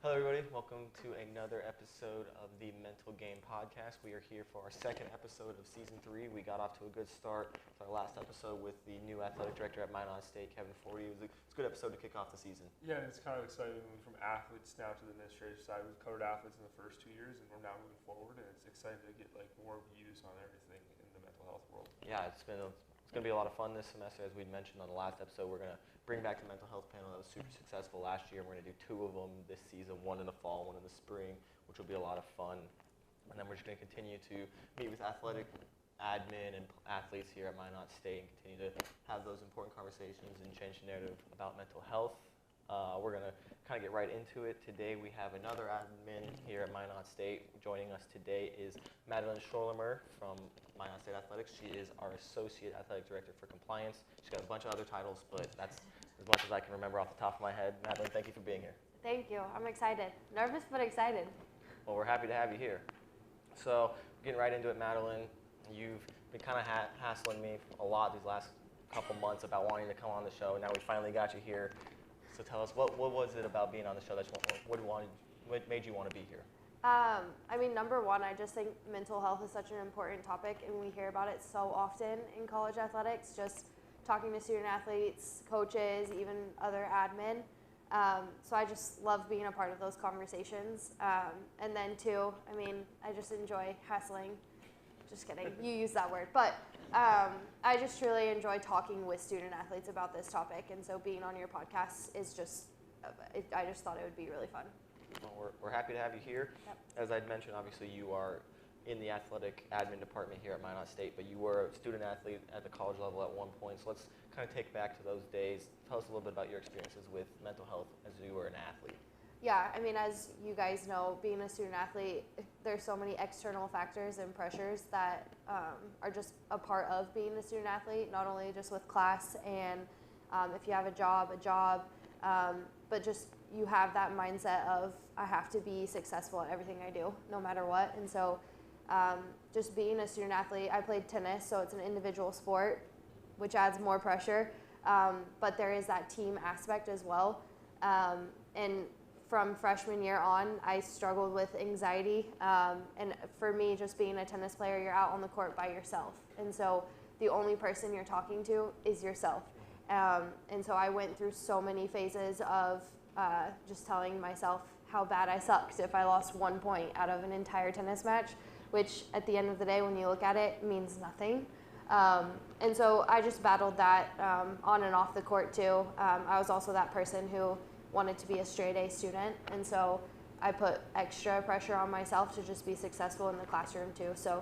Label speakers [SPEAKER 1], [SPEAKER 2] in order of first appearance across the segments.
[SPEAKER 1] Hello everybody, welcome to another episode of the Mental Game Podcast. We are here for our second episode of Season 3. We got off to a good start with our last episode with the new athletic director at Madeline State, Kevin Forty. It's a good episode to kick off the season.
[SPEAKER 2] Yeah, and it's kind of exciting moving from athletes now to the administrative side. We've covered athletes in the first 2 years, and we're now moving forward, and it's exciting to get more views on everything in the mental health world.
[SPEAKER 1] Yeah, it's going to be a lot of fun this semester. As we mentioned on the last episode, we're going to bring back the mental health panel that was super successful last year. We're going to do 2 of them this season, one in the fall, one in the spring, which will be a lot of fun. And then we're just going to continue to meet with athletic admin and athletes here at Minot State and continue to have those important conversations and change the narrative about mental health. We're going to kind of get right into it. Today we have another admin here at Minot State. Joining us today is Madeline Schorlemmer from Minot State Athletics. She is our Associate Athletic Director for Compliance. She's got a bunch of other titles, but that's as much as I can remember off the top of my head. Madeline, thank you for being here.
[SPEAKER 3] Thank you. I'm excited. Nervous, but excited.
[SPEAKER 1] Well, we're happy to have you here. So, getting right into it, Madeline, you've been kind of hassling me a lot these last couple months about wanting to come on the show. Now we finally got you here. So tell us, what was it about being on the show that what made you want to be here?
[SPEAKER 3] Number one, I just think mental health is such an important topic, and we hear about it so often in college athletics, just talking to student athletes, coaches, even other admin. So I just love being a part of those conversations. And then 2, I just enjoy hassling. Just kidding, you use that word. But I just really enjoy talking with student athletes about this topic. And so being on your podcast is I just thought it would be really fun.
[SPEAKER 1] Well, we're happy to have you here.
[SPEAKER 3] Yep.
[SPEAKER 1] As I'd mentioned, obviously you are in the athletic admin department here at Minot State, but you were a student athlete at the college level at one point. So let's kind of take back to those days. Tell us a little bit about your experiences with mental health as you were an athlete.
[SPEAKER 3] Yeah, as you guys know, being a student athlete, there's so many external factors and pressures that are just a part of being a student athlete, not only just with class and if you have a job, but just you have that mindset of I have to be successful at everything I do, no matter what. And so just being a student athlete, I played tennis, so it's an individual sport, which adds more pressure, but there is that team aspect as well. And from freshman year on, I struggled with anxiety. And for me, just being a tennis player, you're out on the court by yourself. And so the only person you're talking to is yourself. And so I went through so many phases of just telling myself how bad I sucked if I lost 1 point out of an entire tennis match, which at the end of the day, when you look at it, means nothing. And so I just battled that on and off the court too. I was also that person who wanted to be a straight A student, and so I put extra pressure on myself to just be successful in the classroom too. So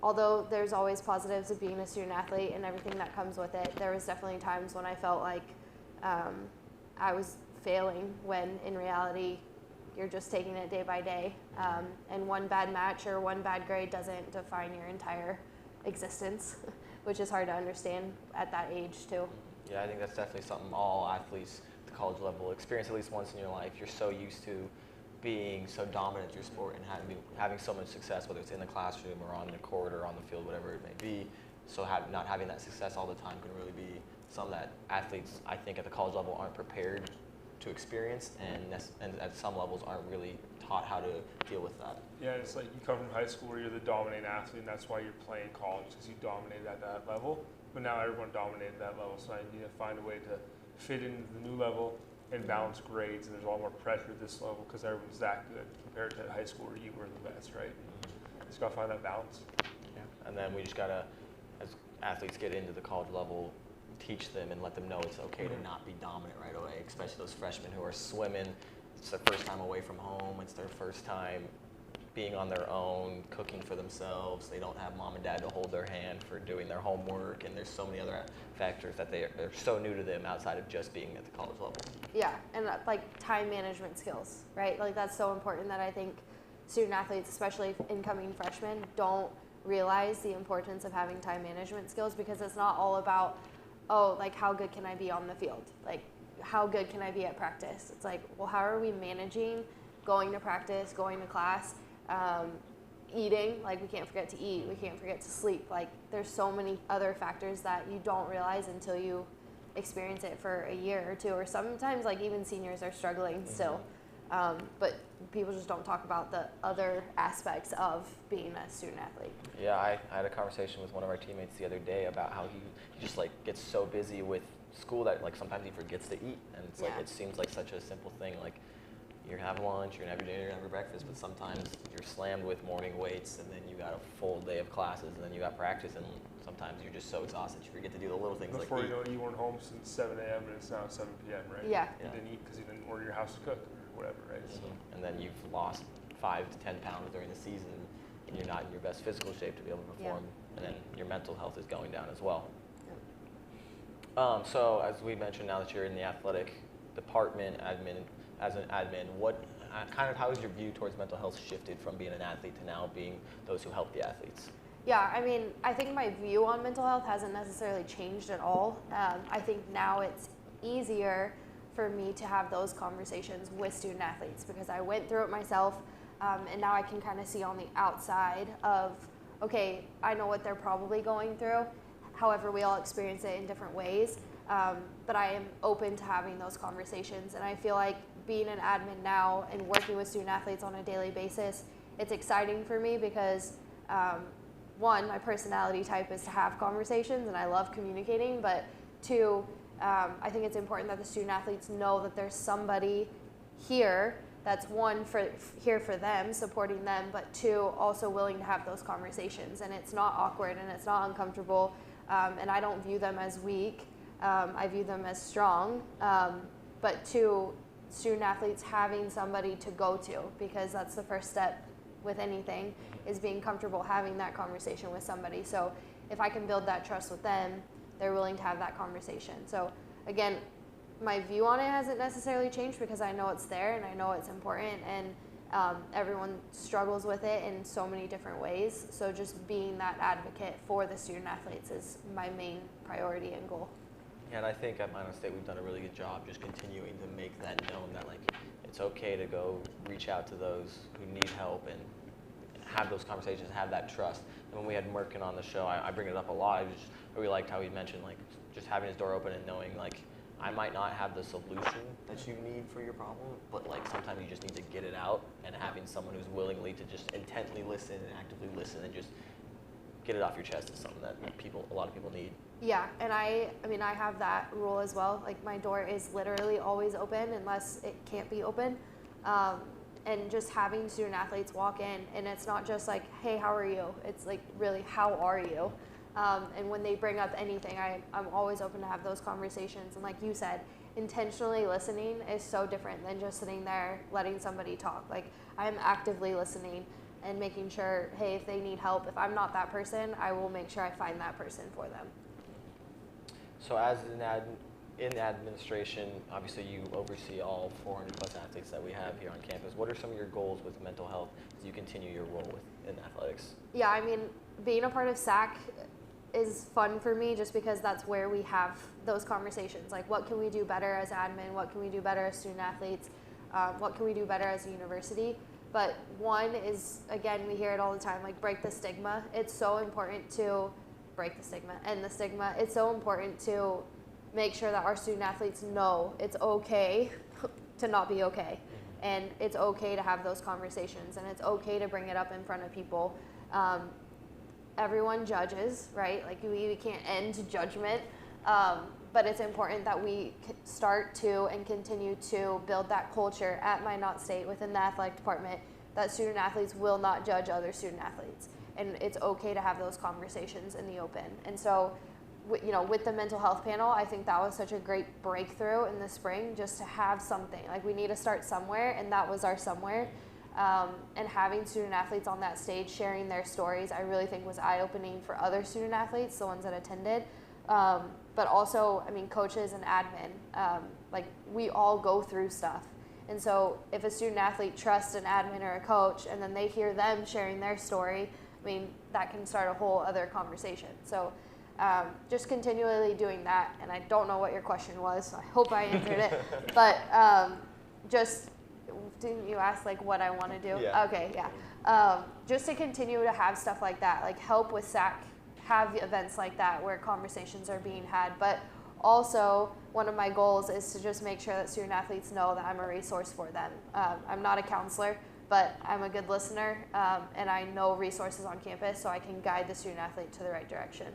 [SPEAKER 3] although there's always positives of being a student athlete and everything that comes with it, there was definitely times when I felt like I was failing, when in reality you're just taking it day by day, and one bad match or one bad grade doesn't define your entire existence, which is hard to understand at that age too.
[SPEAKER 1] Yeah, I think that's definitely something all athletes at the college level experience at least once in your life. You're so used to being so dominant at your sport and having so much success, whether it's in the classroom or on the court or on the field, whatever it may be. So not having that success all the time can really be something that athletes, I think, at the college level aren't prepared to experience, and at some levels aren't really taught how to deal with that.
[SPEAKER 2] Yeah, it's like you come from high school where you're the dominant athlete, and that's why you're playing college, because you dominated at that level. But now everyone dominated that level, so I need to find a way to fit into the new level and balance grades, and there's a lot more pressure at this level because everyone's that good compared to high school where you were the best, right? Just got to find that balance.
[SPEAKER 1] Yeah, and then we just got to, as athletes get into the college level, teach them and let them know it's okay to not be dominant right away, especially those freshmen who are swimming. It's their first time away from home. It's their first time being on their own, cooking for themselves. They don't have mom and dad to hold their hand for doing their homework, and there's so many other factors that they're so new to them outside of just being at the college level.
[SPEAKER 3] Yeah, and time management skills, right? That's so important that I think student athletes, especially incoming freshmen, don't realize the importance of having time management skills, because it's not all about, how good can I be on the field? How good can I be at practice? It's how are we managing going to practice, going to class, eating? We can't forget to eat. We can't forget to sleep. There's so many other factors that you don't realize until you experience it for a year or 2, or sometimes even seniors are struggling still. but people just don't talk about the other aspects of being a student athlete.
[SPEAKER 1] Yeah, I had a conversation with one of our teammates the other day about how he just like gets so busy with school that like sometimes he forgets to eat, and it's like it seems like such a simple thing, like you're gonna have lunch, you're gonna have your dinner, you're gonna have your breakfast, but sometimes you're slammed with morning weights, and then you got a full day of classes, and then you got practice, and sometimes you're just so exhausted you forget to do the little things.
[SPEAKER 2] Before
[SPEAKER 1] like
[SPEAKER 2] you know it, you weren't home since 7 a.m. and it's now 7 p.m., right?
[SPEAKER 3] Yeah.
[SPEAKER 2] You didn't eat because you didn't order your house cooked or whatever, right? So.
[SPEAKER 1] And then you've lost 5 to 10 pounds during the season, and you're not in your best physical shape to be able to perform, and then your mental health is going down as well. So as we mentioned, now that you're in the athletic department, as an admin, what how has your view towards mental health shifted from being an athlete to now being those who help the athletes?
[SPEAKER 3] Yeah, I mean, I think my view on mental health hasn't necessarily changed at all. I think now it's easier for me to have those conversations with student athletes because I went through it myself, and now I can kind of see on the outside of, okay, I know what they're probably going through. However, we all experience it in different ways, but I am open to having those conversations, and I feel like being an admin now and working with student athletes on a daily basis, it's exciting for me because one, my personality type is to have conversations and I love communicating, but two, I think it's important that the student athletes know that there's somebody here that's one, here for them, supporting them, but two, also willing to have those conversations, and it's not awkward and it's not uncomfortable, and I don't view them as weak, I view them as strong, but two, student athletes having somebody to go to, because that's the first step with anything, is being comfortable having that conversation with somebody. So if I can build that trust with them, they're willing to have that conversation. So again, my view on it hasn't necessarily changed because I know it's there and I know it's important, and everyone struggles with it in so many different ways. So just being that advocate for the student athletes is my main priority and goal.
[SPEAKER 1] And I think at Madeline State we've done a really good job just continuing to make that known that like it's okay to go reach out to those who need help and have those conversations, have that trust. And when we had Merkin on the show, I bring it up a lot. I really liked how he mentioned like just having his door open and knowing like I might not have the solution that you need for your problem, but like sometimes you just need to get it out, and having someone who's willingly to just intently listen and actively listen and just get it off your chest is something that a lot of people need.
[SPEAKER 3] Yeah, and I mean, I have that rule as well. Like my door is literally always open unless it can't be open. And just having student athletes walk in, and it's not just like, hey, how are you? It's like, really, how are you? And when they bring up anything, I'm always open to have those conversations. And like you said, intentionally listening is so different than just sitting there letting somebody talk. Like I'm actively listening and making sure, hey, if they need help, if I'm not that person, I will make sure I find that person for them.
[SPEAKER 1] So as in administration, obviously you oversee all 400 plus athletes that we have here on campus. What are some of your goals with mental health as you continue your role in athletics?
[SPEAKER 3] Yeah, I mean, being a part of SAC is fun for me just because that's where we have those conversations. Like, what can we do better as admin? What can we do better as student athletes? What can we do better as a university? But one is, again, we hear it all the time, like break the stigma. It's so important to break the stigma, and the stigma. It's so important to make sure that our student athletes know it's okay to not be okay. And it's okay to have those conversations, and it's okay to bring it up in front of people. Everyone judges, right? Like we can't end judgment, but it's important that we start to and continue to build that culture at Minot State within the athletic department that student athletes will not judge other student athletes. And it's okay to have those conversations in the open. And so, with the mental health panel, I think that was such a great breakthrough in the spring, just to have something. Like, we need to start somewhere, and that was our somewhere. And having student athletes on that stage sharing their stories, I really think was eye-opening for other student athletes, the ones that attended. But also, I mean, coaches and admin, like, we all go through stuff. And so if a student athlete trusts an admin or a coach, and then they hear them sharing their story, I mean, that can start a whole other conversation. So just continually doing that. And I don't know what your question was, so I hope I answered it. But just, didn't you ask like what I want to do?
[SPEAKER 1] Yeah.
[SPEAKER 3] Okay, yeah. Just to continue to have stuff like that, like help with SAC, have events like that where conversations are being had, but Also, one of my goals is to just make sure that student athletes know that I'm a resource for them. I'm not a counselor, but I'm a good listener, and I know resources on campus, so I can guide the student athlete to the right direction.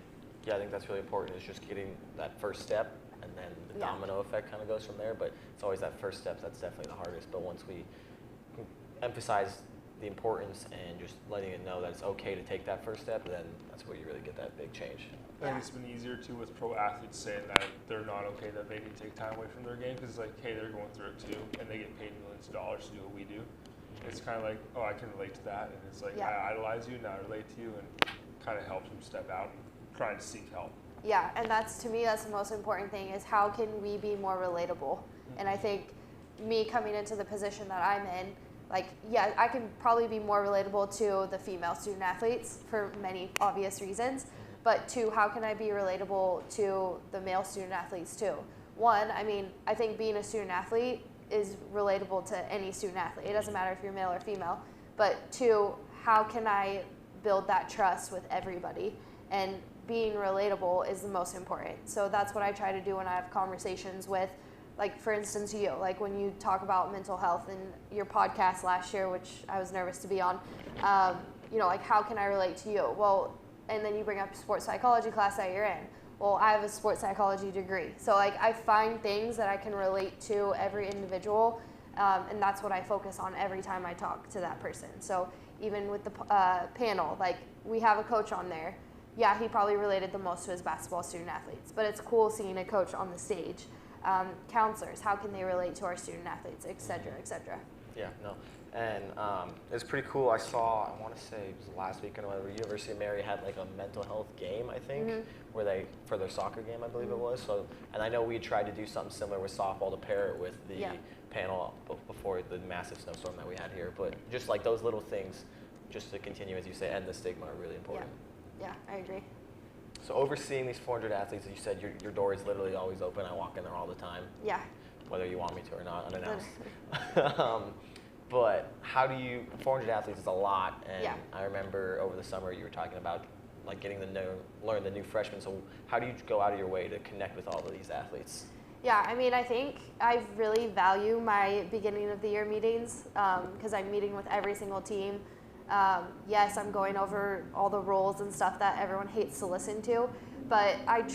[SPEAKER 1] Yeah, I think that's really important, is just getting that first step, and then the domino effect kind of goes from there. But it's always that first step that's definitely the hardest. But once we emphasize the importance and just letting it know that it's okay to take that first step, then that's where you really get that big change.
[SPEAKER 2] I think it's been easier too with pro athletes saying that they're not okay, that they need to take time away from their game, because it's like, hey, they're going through it too, and they get paid millions of dollars to do what we do. It's kind of like, oh, I can relate to that, and it's like, I idolize you, now I relate to you, and kind of helps them step out and trying to seek help.
[SPEAKER 3] Yeah, and that's, to me, that's the most important thing, is how can we be more relatable? And I think me coming into the position that I'm in, like, yeah, I can probably be more relatable to the female student athletes for many obvious reasons, but two, how can I be relatable to the male student athletes too? One, I mean, I think being a student athlete is relatable to any student athlete. It doesn't matter if you're male or female. But two, how can I build that trust with everybody? And being relatable is the most important. So that's what I try to do when I have conversations with, like, for instance, you, like when you talk about mental health in your podcast last year, which I was nervous to be on, you know, like, how can I relate to you? Well, and then you bring up sports psychology class that you're in. Well, I have a sports psychology degree. So, like, I find things that I can relate to every individual, and that's what I focus on every time I talk to that person. So even with the panel, like, we have a coach on there. Yeah, he probably related the most to his basketball student athletes, but it's cool seeing a coach on the stage. Counselors, how can they relate to our student athletes, et cetera, et cetera.
[SPEAKER 1] Yeah, no. And it's pretty cool. I saw, I want to say it was last weekend, where University of Mary had like a mental health game, I think, where they, for their soccer game, I believe it was. So, and I know we tried to do something similar with softball to pair it with the panel before the massive snowstorm that we had here. But just like those little things, just to continue, as you say, end the stigma, are really important.
[SPEAKER 3] Yeah, I agree.
[SPEAKER 1] So overseeing these 400 athletes, as you said, your door is literally always open. I walk in there all the time.
[SPEAKER 3] Yeah.
[SPEAKER 1] Whether you want me to or not, unannounced. But how do you, 400 athletes is a lot, and I remember over the summer you were talking about like getting to learn the new freshmen, so how do you go out of your way to connect with all of these athletes?
[SPEAKER 3] Yeah, I mean, I think I really value my beginning of the year meetings because I'm meeting with every single team. Yes, I'm going over all the rules and stuff that everyone hates to listen to, but I'm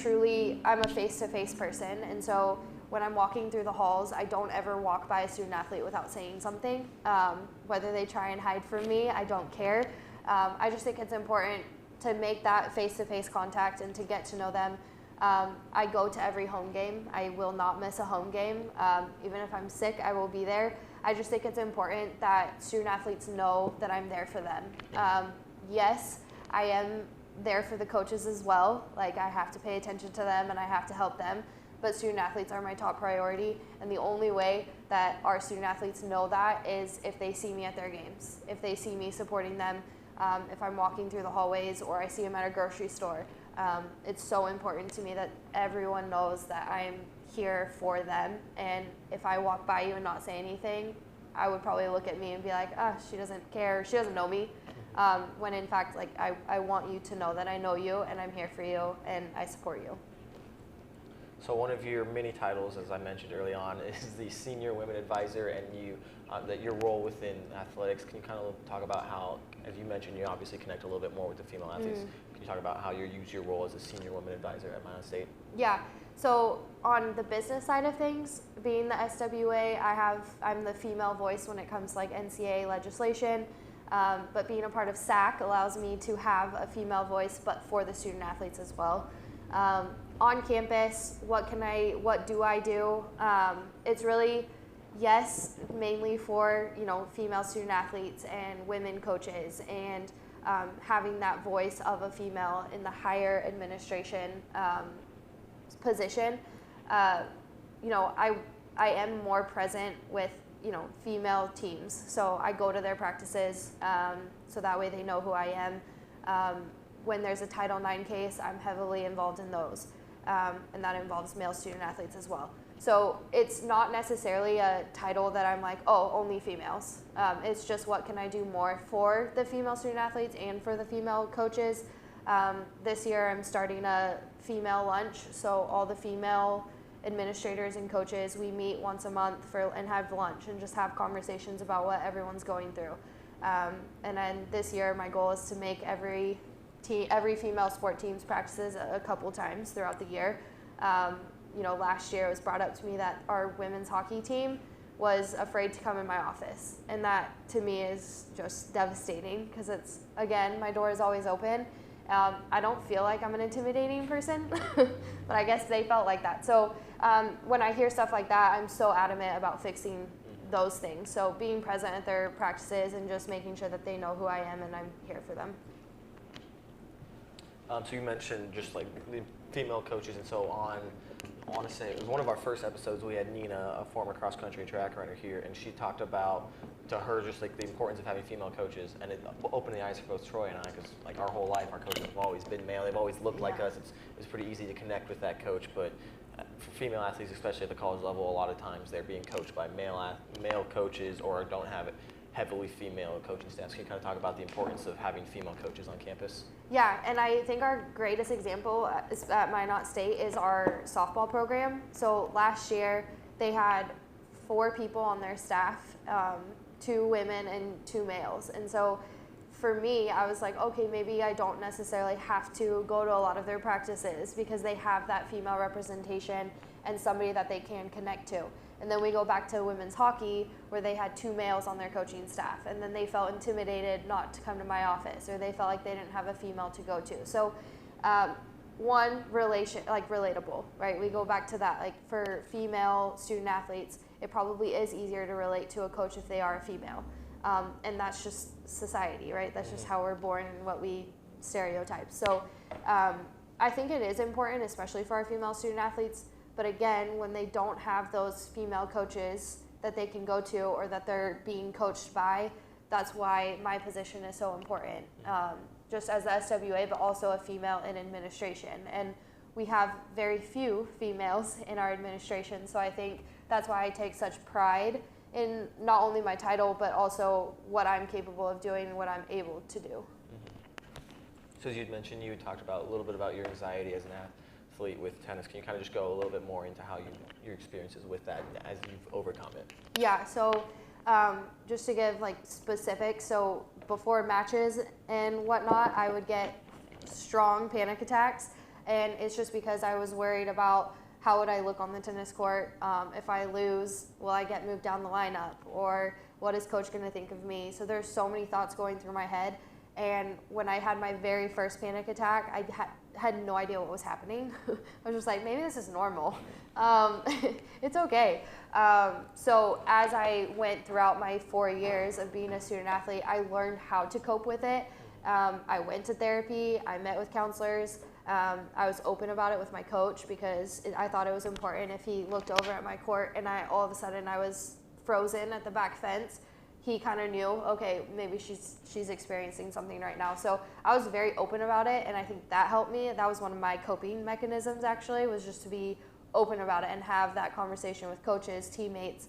[SPEAKER 3] a face-to-face person, and so when I'm walking through the halls, I don't ever walk by a student athlete without saying something. Whether they try and hide from me, I don't care. I just think it's important to make that face-to-face contact and to get to know them. I go to every home game. I will not miss a home game. Even if I'm sick, I will be there. I just think it's important that student athletes know that I'm there for them. Yes, I am there for the coaches as well. Like, I have to pay attention to them and I have to help them. But student athletes are my top priority, and the only way that our student athletes know that is if they see me at their games, if they see me supporting them, if I'm walking through the hallways or I see them at a grocery store. It's so important to me that everyone knows that I am here for them, and if I walk by you and not say anything, I would probably look at me and be like, she doesn't care, she doesn't know me, when in fact, like, I want you to know that I know you and I'm here for you and I support you.
[SPEAKER 1] So one of your mini titles, as I mentioned early on, is the Senior Women Advisor, and your role within athletics. Can you kind of talk about how, as you mentioned, you obviously connect a little bit more with the female athletes. Can you talk about how you use your role as a Senior Women Advisor at Madeline State? Yeah.
[SPEAKER 3] So on the business side of things, being the SWA, I'm the female voice when it comes to like NCAA legislation. But being a part of SAC allows me to have a female voice, but for the student athletes as well. On campus, what do I do? It's really, yes, mainly for, female student athletes and women coaches, and having that voice of a female in the higher administration position. I am more present with, female teams. So I go to their practices, so that way they know who I am. When there's a Title IX case, I'm heavily involved in those. And that involves male student athletes as well. So it's not necessarily a title that I'm like, only females. It's just what can I do more for the female student athletes and for the female coaches. This year I'm starting a female lunch, so all the female administrators and coaches, we meet once a month and have lunch and just have conversations about what everyone's going through. And then this year my goal is to make every female sport team's practices a couple times throughout the year. Last year it was brought up to me that our women's hockey team was afraid to come in my office, and that to me is just devastating because it's, again, my door is always open. I don't feel like I'm an intimidating person, but I guess they felt like that. So when I hear stuff like that, I'm so adamant about fixing those things. So being present at their practices and just making sure that they know who I am and I'm here for them.
[SPEAKER 1] So you mentioned just like the female coaches and so on. I want to say it was one of our first episodes. We had Nina, a former cross-country track runner, here, and she talked about, to her, just like the importance of having female coaches, and it opened the eyes for both Troy and I, because like our whole life, our coaches have always been male. They've always looked like us. It's pretty easy to connect with that coach, but for female athletes, especially at the college level, a lot of times they're being coached by male coaches or don't have heavily female coaching staffs. Can you kind of talk about the importance of having female coaches on campus?
[SPEAKER 3] Yeah, and I think our greatest example at Minot State is our softball program. So last year they had 4 people on their staff, 2 women and 2 males. And so for me, I was like, okay, maybe I don't necessarily have to go to a lot of their practices because they have that female representation and somebody that they can connect to. And then we go back to women's hockey where they had 2 males on their coaching staff, and then they felt intimidated not to come to my office, or they felt like they didn't have a female to go to. So relatable, right? We go back to that. Like for female student athletes, it probably is easier to relate to a coach if they are a female. And that's just society, right? That's just how we're born and what we stereotype. So I think it is important, especially for our female student athletes. But again, when they don't have those female coaches that they can go to or that they're being coached by, that's why my position is so important. Just as the SWA, but also a female in administration. And we have very few females in our administration, so I think that's why I take such pride in not only my title, but also what I'm capable of doing and what I'm able to do.
[SPEAKER 1] So as you'd mentioned, you talked about a little bit about your anxiety as an athlete with tennis. Can you kind of just go a little bit more into how your experiences with that as you've overcome it?
[SPEAKER 3] Yeah, so just to give like specifics, so before matches and whatnot, I would get strong panic attacks, and it's just because I was worried about how would I look on the tennis court. If I lose, will I get moved down the lineup, or what is coach going to think of me? So there's so many thoughts going through my head, and when I had my very first panic attack, I had no idea what was happening. I was just like, maybe this is normal. It's okay. So as I went throughout my 4 years of being a student athlete, I learned how to cope with it. I went to therapy. I met with counselors. I was open about it with my coach because I thought it was important. If he looked over at my court and all of a sudden I was frozen at the back fence, he kind of knew, okay, maybe she's experiencing something right now. So I was very open about it, and I think that helped me. That was one of my coping mechanisms, actually, was just to be open about it and have that conversation with coaches, teammates.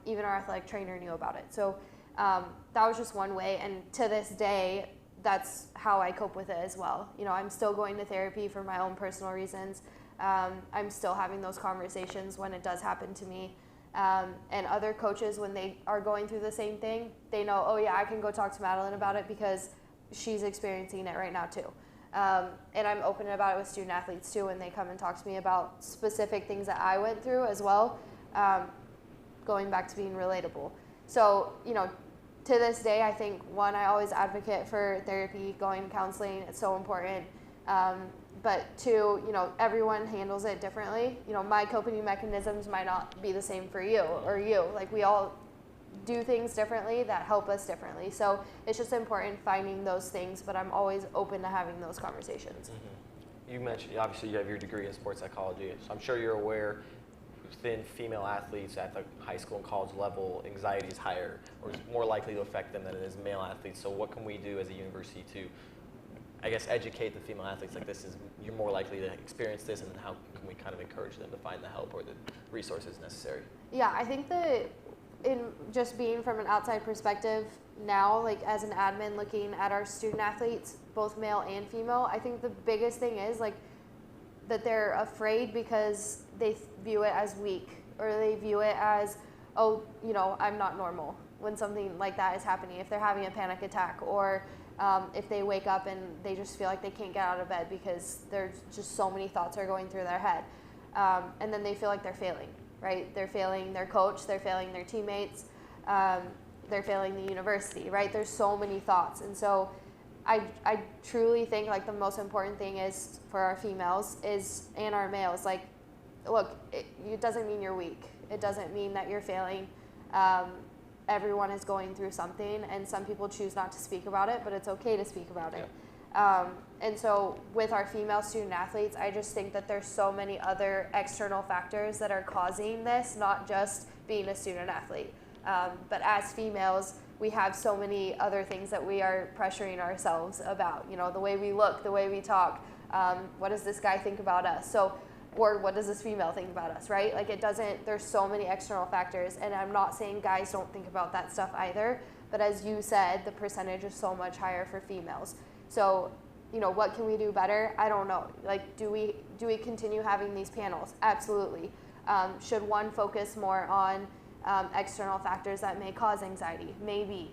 [SPEAKER 3] Even our athletic trainer knew about it. So that was just one way, and to this day, that's how I cope with it as well. You know, I'm still going to therapy for my own personal reasons. I'm still having those conversations when it does happen to me. And other coaches, when they are going through the same thing, they know, oh yeah, I can go talk to Madeline about it because she's experiencing it right now too. And I'm open about it with student athletes too when they come and talk to me about specific things that I went through as well, going back to being relatable. So, you know, to this day, I think, one, I always advocate for therapy, going to counseling. It's so important. But 2, you know, everyone handles it differently. You know, my coping mechanisms might not be the same for you or you. Like, we all do things differently that help us differently. So it's just important finding those things, but I'm always open to having those conversations.
[SPEAKER 1] You mentioned, obviously, you have your degree in sports psychology, so I'm sure you're aware within female athletes at the high school and college level, anxiety is higher or is more likely to affect them than it is male athletes. So what can we do as a university to, I guess, educate the female athletes like this is, you're more likely to experience this, and then how can we kind of encourage them to find the help or the resources necessary?
[SPEAKER 3] Yeah, I think that in just being from an outside perspective now, like as an admin looking at our student athletes, both male and female. I think the biggest thing is like that they're afraid because they view it as weak, or they view it as, oh, you know, I'm not normal when something like that is happening. If they're having a panic attack, or if they wake up and they just feel like they can't get out of bed because there's just so many thoughts are going through their head. And then they feel like they're failing, right? They're failing their coach, they're failing their teammates, they're failing the university, right? There's so many thoughts. And so I truly think like the most important thing is for our females is, and our males, like, look, it doesn't mean you're weak. It doesn't mean that you're failing. Everyone is going through something, and some people choose not to speak about it, but it's okay to speak about it. And so with our female student athletes, I just think that there's so many other external factors that are causing this, not just being a student athlete. But as females, we have so many other things that we are pressuring ourselves about, you know, the way we look, the way we talk, what does this guy think about us? So, or what does this female think about us, right? Like it doesn't, there's so many external factors, and I'm not saying guys don't think about that stuff either, but as you said, the percentage is so much higher for females. So, you know, what can we do better? I don't know. Like, do we continue having these panels? Absolutely. Should one focus more on external factors that may cause anxiety? Maybe.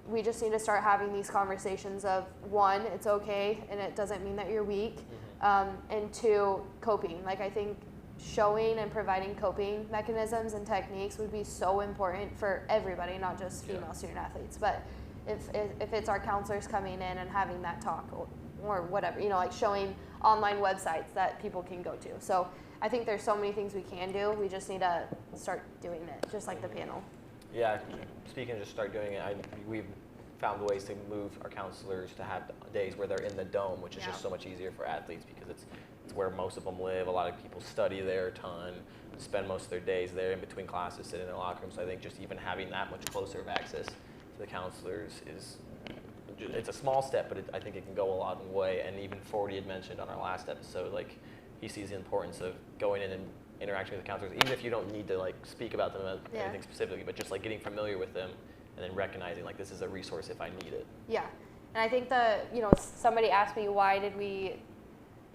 [SPEAKER 3] We just need to start having these conversations of, one, it's okay and it doesn't mean that you're weak, and two, coping. Like I think showing and providing coping mechanisms and techniques would be so important for everybody, not just female student athletes. But if it's our counselors coming in and having that talk, or whatever, you know, like showing online websites that people can go to. So I think there's so many things we can do. We just need to start doing it, just like the panel.
[SPEAKER 1] Yeah, speaking of just start doing it, we've found ways to move our counselors to have days where they're in the dome, which is just so much easier for athletes because it's where most of them live. A lot of people study there a ton, spend most of their days there in between classes, sit in their locker room. So I think just even having that much closer of access to the counselors it's a small step, but I think it can go a long way. And even Fordy had mentioned on our last episode, like he sees the importance of going in and interacting with the counselors, even if you don't need to like speak about them anything specifically, but just like getting familiar with them and then recognizing like this is a resource if I need it. Yeah,
[SPEAKER 3] and I think somebody asked me why did we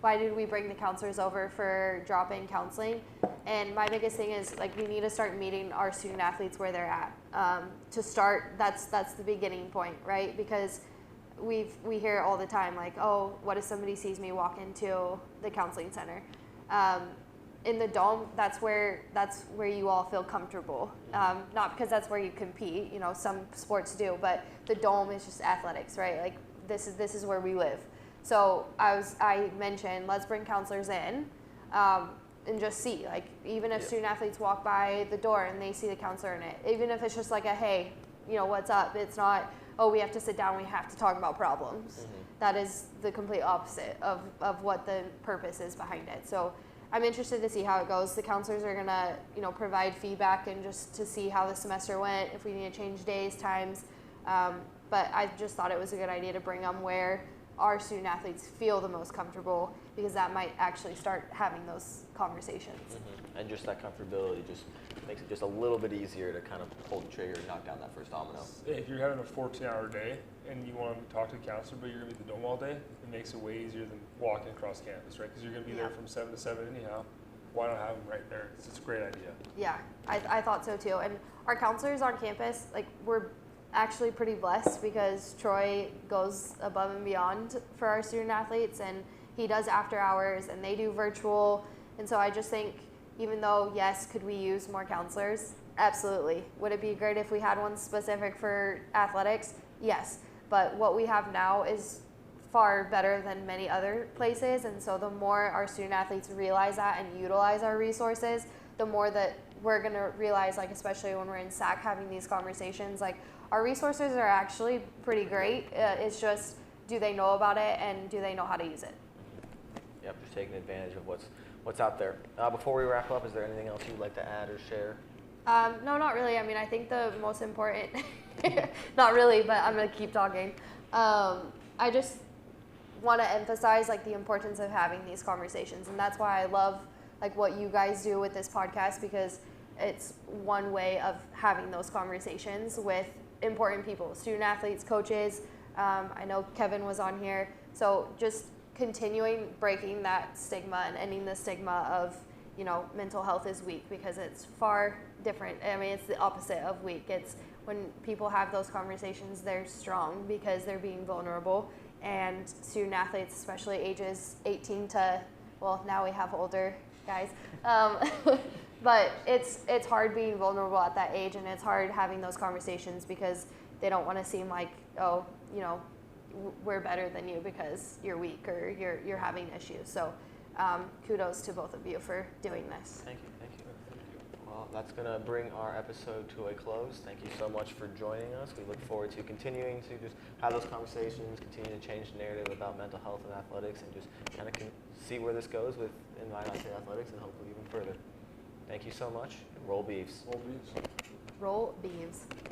[SPEAKER 3] bring the counselors over for drop-in counseling, and my biggest thing is like we need to start meeting our student athletes where they're at. To start, that's the beginning point, right? Because we hear it all the time, like, oh, what if somebody sees me walk into the counseling center? In the dome, that's where you all feel comfortable. Not because that's where you compete, you know, some sports do, but the dome is just athletics, right? Like this is where we live. So I mentioned, let's bring counselors in and just see, like, even if student athletes walk by the door and they see the counselor in it, even if it's just like a, hey, you know, what's up? It's not, oh, we have to sit down, we have to talk about problems. That is the complete opposite of what the purpose is behind it. So I'm interested to see how it goes. The counselors are gonna, you know, provide feedback and just to see how the semester went, if we need to change days, times. But I just thought it was a good idea to bring them where our student athletes feel the most comfortable, because that might actually start having those conversations.
[SPEAKER 1] And just that comfortability just makes it just a little bit easier to kind of pull the trigger and knock down that first domino.
[SPEAKER 2] If you're having a 14-hour day and you want to talk to the counselor, but you're going to be at the dome all day, it makes it way easier than walking across campus, right? Because you're going to be there from 7 to 7 anyhow. Why not have them right there? It's a great idea.
[SPEAKER 3] Yeah, I thought so too. And our counselors on campus, like, we're actually pretty blessed because Troy goes above and beyond for our student athletes, and he does after hours and they do virtual. And so I just think, even though, yes, could we use more counselors? Absolutely. Would it be great if we had one specific for athletics? Yes. But what we have now is far better than many other places. And so the more our student athletes realize that and utilize our resources, the more that we're going to realize, like, especially when we're in SAC having these conversations, like, our resources are actually pretty great. It's just, do they know about it and do they know how to use it?
[SPEAKER 1] Yep, just taking advantage of what's out there. Before we wrap up, is there anything else you'd like to add or share?
[SPEAKER 3] No, not really. I mean, I think the most important, not really, but I'm going to keep talking. I just want to emphasize, like, the importance of having these conversations. And that's why I love, like, what you guys do with this podcast, because it's one way of having those conversations with important people, student athletes, coaches, I know Kevin was on here. So just continuing breaking that stigma and ending the stigma of, you know, mental health is weak, because it's far different. I mean, it's the opposite of weak. It's when people have those conversations, they're strong because they're being vulnerable. And student athletes, especially ages 18 to, well, now we have older guys. But it's hard being vulnerable at that age, and it's hard having those conversations because they don't want to seem like, oh, you know, we're better than you because you're weak or you're having issues. So kudos to both of you for doing this.
[SPEAKER 1] Thank you, thank you. Well, that's going to bring our episode to a close. Thank you so much for joining us. We look forward to continuing to just have those conversations, continue to change the narrative about mental health and athletics, and just kind of see where this goes with Indiana State athletics and hopefully even further. Thank you so much. Roll Beavs.
[SPEAKER 2] Roll Beavs.
[SPEAKER 3] Roll Beavs.